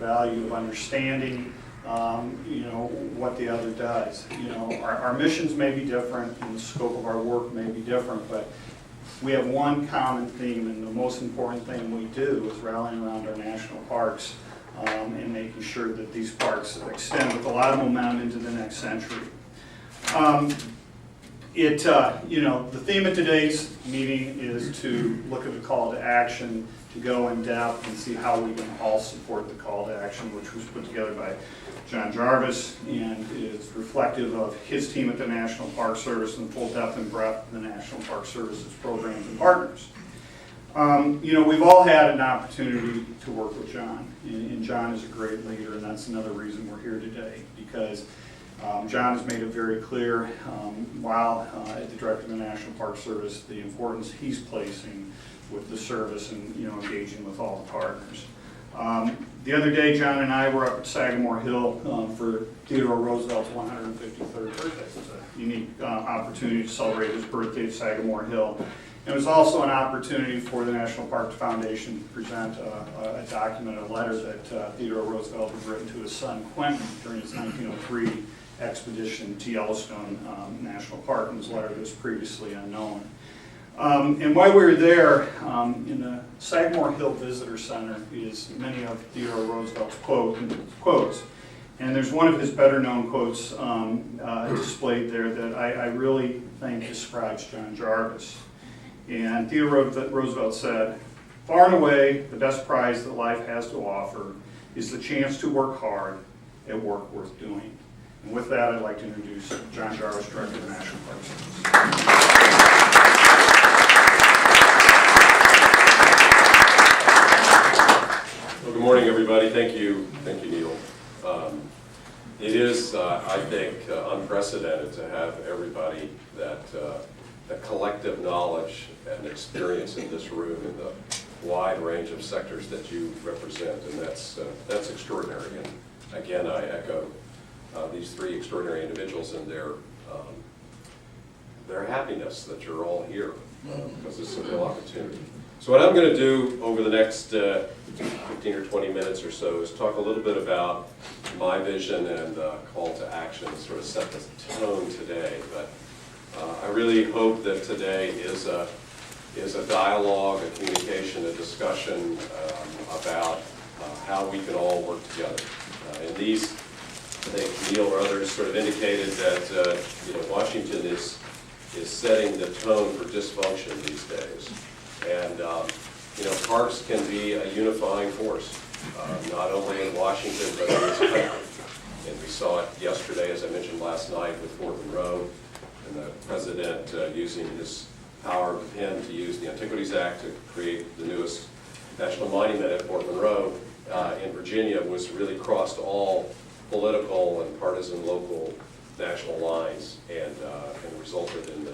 value of understanding what the other does. Our missions may be different and the scope of our work may be different, but we have one common theme, and the most important thing we do is rallying around our national parks and making sure that these parks extend with a lot of momentum into the next century. The theme of today's meeting is to look at the call to action, to go in depth and see how we can all support the call to action, which was put together by John Jarvis and is reflective of his team at the National Park Service and the full depth and breadth of the National Park Service's programs and partners. We've all had an opportunity to work with John, and John is a great leader, and that's another reason we're here today, because John has made it very clear while at the Director of the National Park Service the importance he's placing with the service and engaging with all the partners. The other day, John and I were up at Sagamore Hill for Theodore Roosevelt's 153rd birthday. It was a unique opportunity to celebrate his birthday at Sagamore Hill. It was also an opportunity for the National Park Foundation to present a document, a letter that Theodore Roosevelt had written to his son Quentin during his 1903 expedition to Yellowstone National Park, and his letter was previously unknown. And while we were there, in the Sagamore Hill Visitor Center is many of Theodore Roosevelt's quotes. And there's one of his better-known quotes displayed there that I really think describes John Jarvis. And Theodore Roosevelt said, "Far and away, the best prize that life has to offer is the chance to work hard at work worth doing." And with that, I'd like to introduce John Jarvis, Director of the National Park Service. Well, good morning, everybody. Thank you, Neil. It is, I think, unprecedented to have everybody that the collective knowledge and experience in this room in the wide range of sectors that you represent, and that's extraordinary. And again, I echo these three extraordinary individuals and their happiness that you're all here, because it's a real opportunity. So what I'm going to do over the next 15 or 20 minutes or so is talk a little bit about my vision and call to action, sort of set the tone today. But I really hope that today is a dialogue, a communication, a discussion about how we can all work together. And these, I think Neil or others sort of indicated that Washington is setting the tone for dysfunction these days. And parks can be a unifying force, not only in Washington but in this country. And we saw it yesterday, as I mentioned last night, with Fort Monroe, and the president using his power of the pen to use the Antiquities Act to create the newest national monument at Fort Monroe in Virginia was really crossed all political and partisan local national lines and resulted in the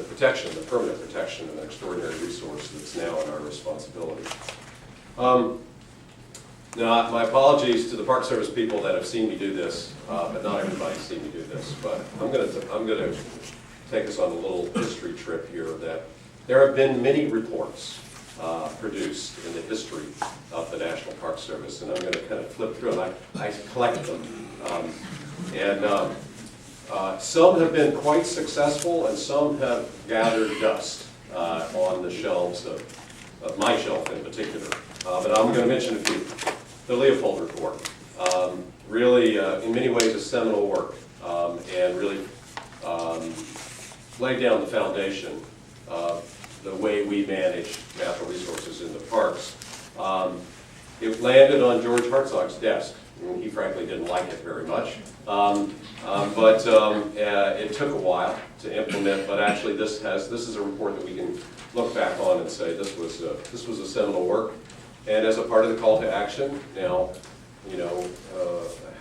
protection, the permanent protection of an extraordinary resource that's now in our responsibility. Now, my apologies to the Park Service people that have seen me do this, but not everybody's seen me do this. But I'm going to take us on a little history trip here. That there have been many reports produced in the history of the National Park Service, and I'm going to kind of flip through them. I collect them, some have been quite successful, and some have gathered dust on the shelves of my shelf in particular. But I'm going to mention a few. The Leopold Report, really, in many ways, a seminal work, and really laid down the foundation of the way we manage natural resources in the parks. It landed on George Hartzog's desk. He frankly didn't like it very much, but it took a while to implement. But actually, this is a report that we can look back on and say this was a seminal work. And as a part of the call to action, now,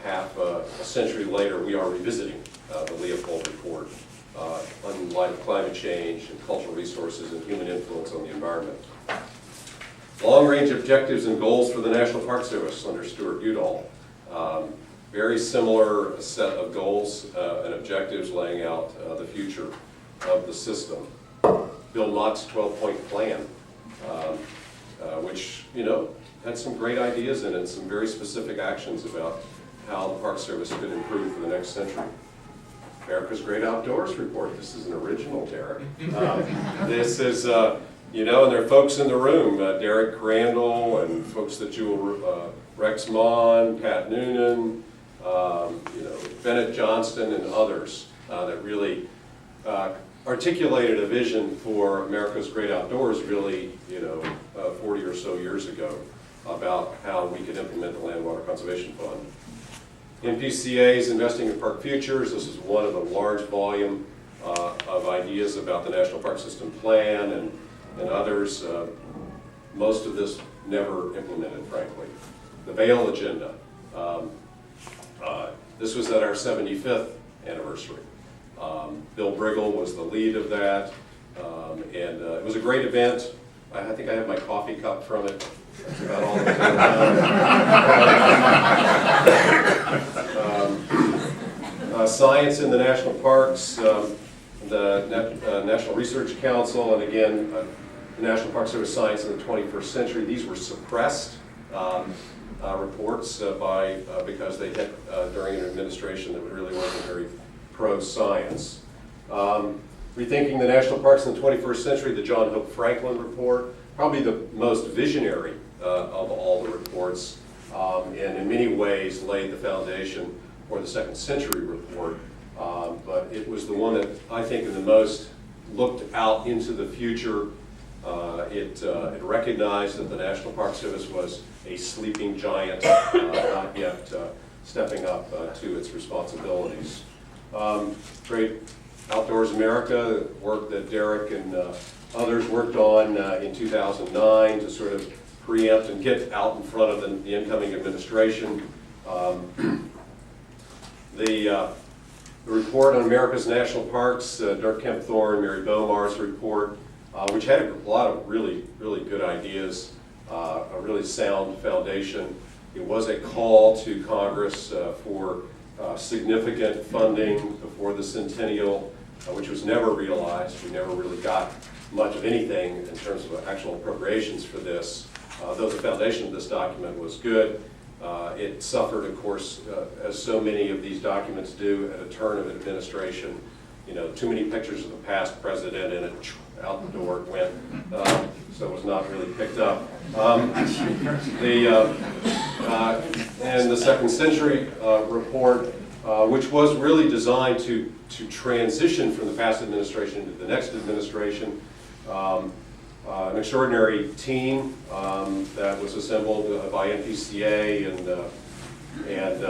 half a century later, we are revisiting the Leopold Report in light of climate change and cultural resources and human influence on the environment. Long-range objectives and goals for the National Park Service under Stuart Udall. Very similar set of goals and objectives laying out the future of the system. Bill Mott's 12-point plan, which, had some great ideas in it, some very specific actions about how the Park Service could improve for the next century. America's Great Outdoors Report. This is an original, Derek. This is, you know, and there are folks in the room, Derek Crandall and folks that you will, Rex Mon, Pat Noonan, you know, Bennett Johnston and others that really articulated a vision for America's Great Outdoors really, you know, 40 or so years ago about how we could implement the Land Water Conservation Fund. NPCA's Investing in Park Futures. This is one of the large volume of ideas about the National Park System Plan and others. Most of this never implemented, frankly. The Vail Agenda. This was at our 75th anniversary. Bill Briggle was the lead of that, and it was a great event. I think I have my coffee cup from it. That's about all that Science in the national parks, the National Research Council, and again, the National Park Service Science in the 21st Century. These were suppressed reports because they hit during an administration that really wasn't very pro-science. Rethinking the National Parks in the 21st Century, the John Hope Franklin report, probably the most visionary of all the reports, and in many ways laid the foundation for the Second Century report. But it was the one that I think in the most looked out into the future. It recognized that the National Park Service was a sleeping giant, not yet stepping up to its responsibilities. Great Outdoors America, work that Derek and others worked on in 2009 to sort of preempt and get out in front of the incoming administration. The report on America's National Parks, Dirk Kempthorne, Mary Bomar's report, which had a lot of really good ideas, a really sound foundation. It was a call to Congress for significant funding before the centennial, which was never realized. We never really got much of anything in terms of actual appropriations for this, though the foundation of this document was good. It suffered, of course, as so many of these documents do at a turn of administration. You know, too many pictures of the past president and it out the door it went, so it was not really picked up. And the Second Century report, which was really designed to transition from the past administration into the next administration. An extraordinary team that was assembled by NPCA and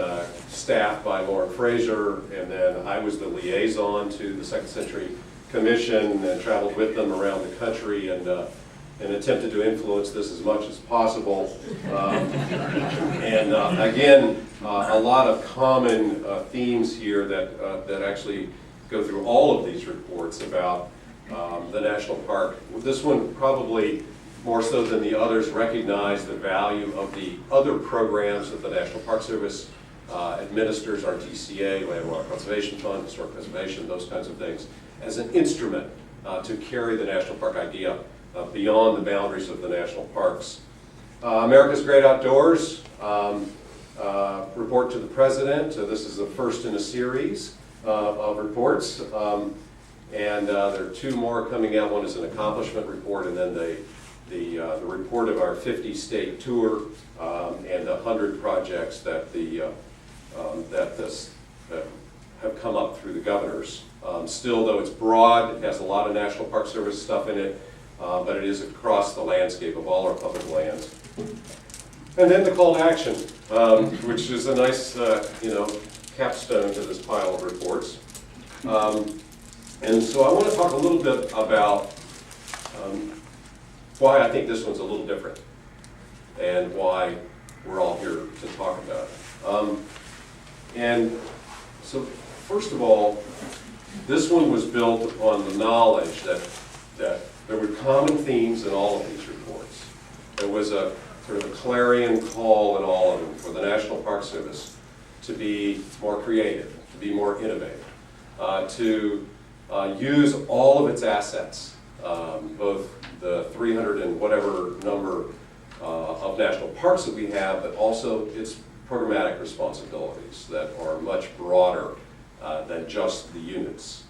staffed by Lauren Fraser, and then I was the liaison to the Second Century Commission and traveled with them around the country and attempted to influence this as much as possible. Again, a lot of common themes here that actually go through all of these reports about the national park. This one probably more so than the others recognized the value of the other programs that the National Park Service administers, our TCA, Land Water Conservation Fund, Historic Preservation, those kinds of things, as an instrument to carry the national park idea beyond the boundaries of the national parks. America's Great Outdoors, report to the President. This is the first in a series of reports. And there are two more coming out. One is an accomplishment report, and then the report of our 50-state tour and the 100 projects that have come up through the governors. Still, though it's broad, it has a lot of National Park Service stuff in it, but it is across the landscape of all our public lands. And then the call to action, which is a nice, capstone to this pile of reports. And so I want to talk a little bit about why I think this one's a little different and why we're all here to talk about it. And so first of all, this one was built upon the knowledge that there were common themes in all of these reports. There was a sort of a clarion call in all of them for the National Park Service to be more creative, to be more innovative, to use all of its assets, both the 300 and whatever number of national parks that we have, but also its programmatic responsibilities that are much broader than just the units.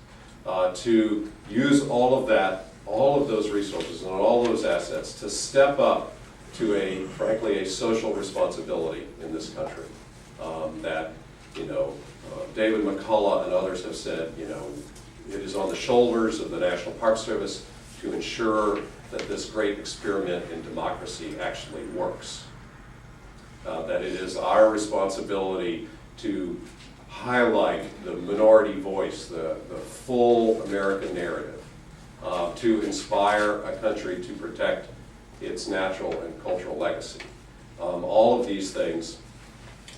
To use all of that, all of those resources and all those assets to step up to frankly, a social responsibility in this country. That, David McCullough and others have said, it is on the shoulders of the National Park Service to ensure that this great experiment in democracy actually works. That it is our responsibility to highlight the minority voice, the full American narrative, to inspire a country to protect its natural and cultural legacy. All of these things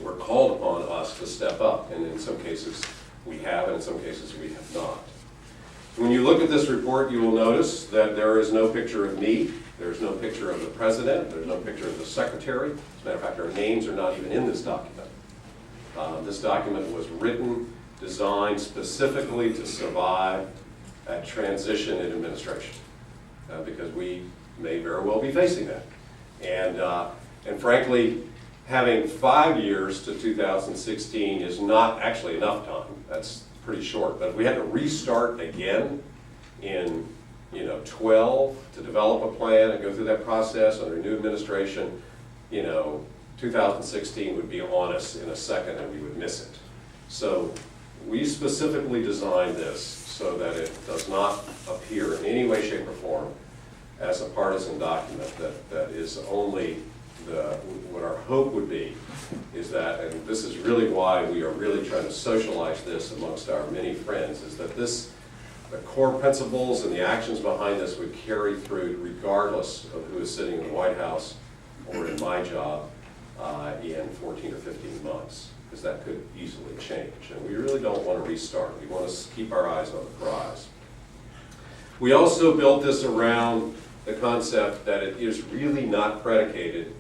were called upon us to step up, and in some cases we have, and in some cases we have not. When you look at this report, you will notice that there is no picture of me, there's no picture of the president, there's no picture of the secretary. As a matter of fact, our names are not even in this document. This document was written, designed specifically to survive a transition in administration, because we may very well be facing that. And frankly, having 5 years to 2016 is not actually enough time. That's pretty short. But if we had to restart again in 12 to develop a plan and go through that process under a new administration, 2016 would be on us in a second and we would miss it. So we specifically designed this so that it does not appear in any way, shape, or form as a partisan document that is only what our hope would be is that, and this is really why we are really trying to socialize this amongst our many friends, is that the core principles and the actions behind this would carry through regardless of who is sitting in the White House or in my job in 14 or 15 months, because that could easily change. And we really don't want to restart. We want to keep our eyes on the prize. We also built this around the concept that it is really not predicated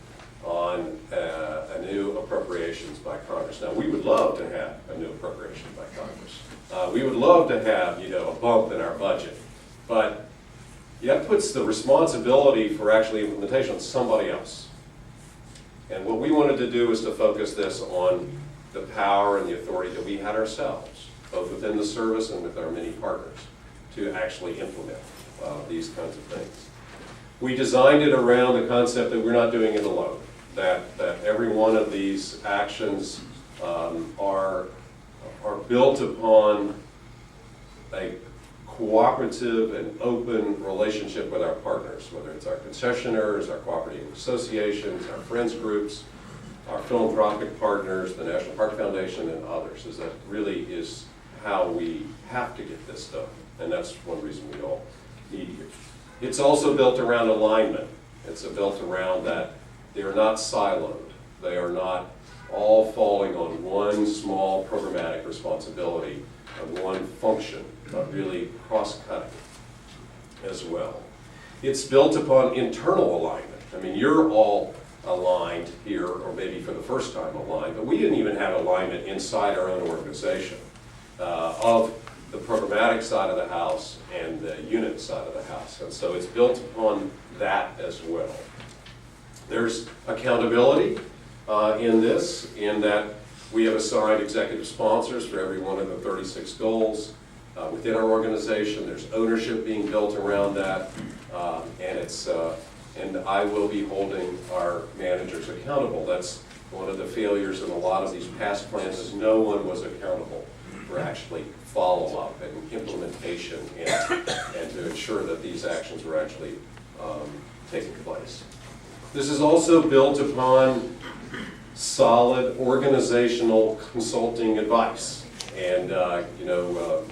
on a new appropriations by Congress. Now, we would love to have a new appropriation by Congress. We would love to have, a bump in our budget, but that puts the responsibility for actually implementation on somebody else. And what we wanted to do is to focus this on the power and the authority that we had ourselves, both within the service and with our many partners, to actually implement these kinds of things. We designed it around the concept that we're not doing it alone, that every one of these actions are built upon a cooperative and open relationship with our partners, whether it's our concessionaires, our cooperative associations, our friends groups, our philanthropic partners, the National Park Foundation, and others. That really is how we have to get this done, and that's one reason we all need you. It's also built around alignment. It's built around that they are not siloed. They are not all falling on one small programmatic responsibility of one function, but really cross-cutting as well. It's built upon internal alignment. I mean, you're all aligned here, or maybe for the first time aligned, but we didn't even have alignment inside our own organization of the programmatic side of the house and the unit side of the house. And so it's built upon that as well. There's accountability in this, in that we have assigned executive sponsors for every one of the 36 goals within our organization. There's ownership being built around that, and I will be holding our managers accountable. That's one of the failures in a lot of these past plans, is no one was accountable for actually follow-up and implementation and to ensure that these actions were actually taking place. This is also built upon solid organizational consulting advice. And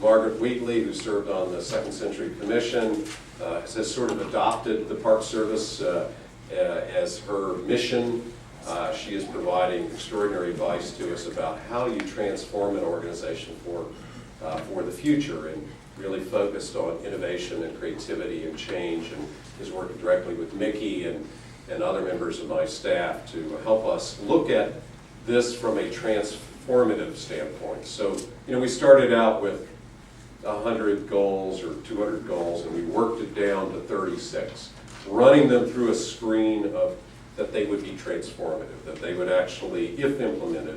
Margaret Wheatley, who served on the Second Century Commission, has sort of adopted the Park Service as her mission. She is providing extraordinary advice to us about how you transform an organization for the future, and really focused on innovation and creativity and change, and is working directly with Mickey and other members of my staff to help us look at this from a transformative standpoint. So, we started out with 100 goals or 200 goals, and we worked it down to 36, running them through a screen of that they would be transformative, that they would actually, if implemented,